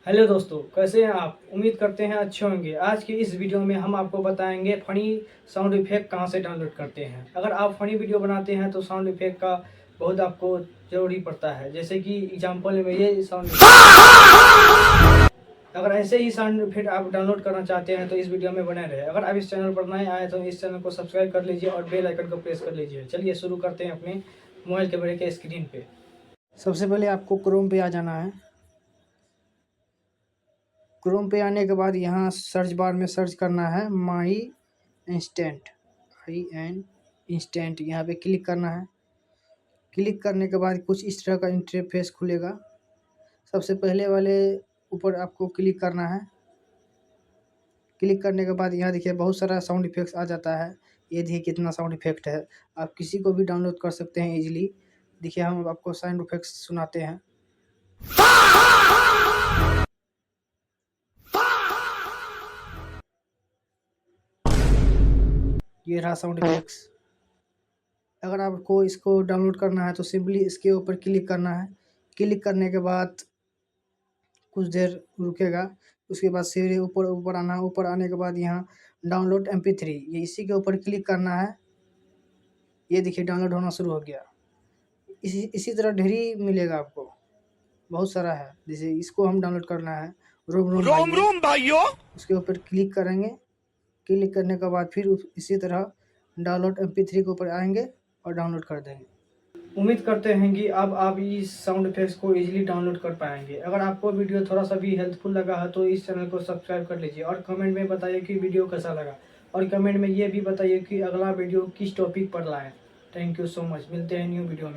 Hello दोस्तों, कैसे हैं आप? उम्मीद करते हैं अच्छे होंगे। आज की इस वीडियो में हम आपको बताएंगे फनी साउंड इफेक्ट कहां से डाउनलोड करते हैं। अगर आप फनी वीडियो बनाते हैं तो साउंड इफेक्ट का बहुत आपको ज़रूरी पड़ता है। जैसे कि एग्जांपल में ये साउंड, अगर ऐसे ही साउंड इफेक्ट आप डाउनलोड करना चाहते हैं तो इस वीडियो में बने रहे। अगर आप इस चैनल पर नए आए तो इस चैनल को सब्सक्राइब कर लीजिए और बेल आइकन को प्रेस कर लीजिए। चलिए शुरू करते हैं अपने मोबाइल कैमरे के स्क्रीन पे। सबसे पहले आपको क्रोम पे आ जाना है। क्रोम पे आने के बाद यहाँ सर्च बार में सर्च करना है माई इंस्टेंट, इंस्टेंट यहाँ पे क्लिक करना है। क्लिक करने के बाद कुछ इस तरह का इंटरफेस खुलेगा। सबसे पहले वाले ऊपर आपको क्लिक करना है। क्लिक करने के बाद यहाँ देखिए बहुत सारा साउंड इफेक्ट्स आ जाता है। ये देखिए कितना साउंड इफेक्ट है। आप किसी को भी डाउनलोड कर सकते हैं इजीली। देखिए हम आपको साउंड इफेक्ट्स सुनाते हैं। ये रहा साउंड इफेक्ट्स। अगर आपको इसको डाउनलोड करना है तो सिंपली इसके ऊपर क्लिक करना है। क्लिक करने के बाद कुछ देर रुकेगा। उसके बाद सीधे ऊपर ऊपर आना। ऊपर आने के बाद यहाँ डाउनलोड MP3, ये इसी के ऊपर क्लिक करना है। ये देखिए डाउनलोड होना शुरू हो गया। इसी तरह ढेरी मिलेगा आपको, बहुत सारा है। जैसे इसको हम डाउनलोड करना है, रोम रोम भाइयों। उसके ऊपर क्लिक करेंगे। क्लिक करने के बाद फिर इसी तरह डाउनलोड MP3 के ऊपर आएंगे और डाउनलोड कर देंगे। उम्मीद करते हैं कि अब आप इस साउंड इफेक्ट्स को इजीली डाउनलोड कर पाएंगे। अगर आपको वीडियो थोड़ा सा भी हेल्पफुल लगा है तो इस चैनल को सब्सक्राइब कर लीजिए और कमेंट में बताइए कि वीडियो कैसा लगा। और कमेंट में ये भी बताइए कि अगला वीडियो किस टॉपिक पर लाएं। Thank you so much. मिलते हैं न्यू वीडियो में।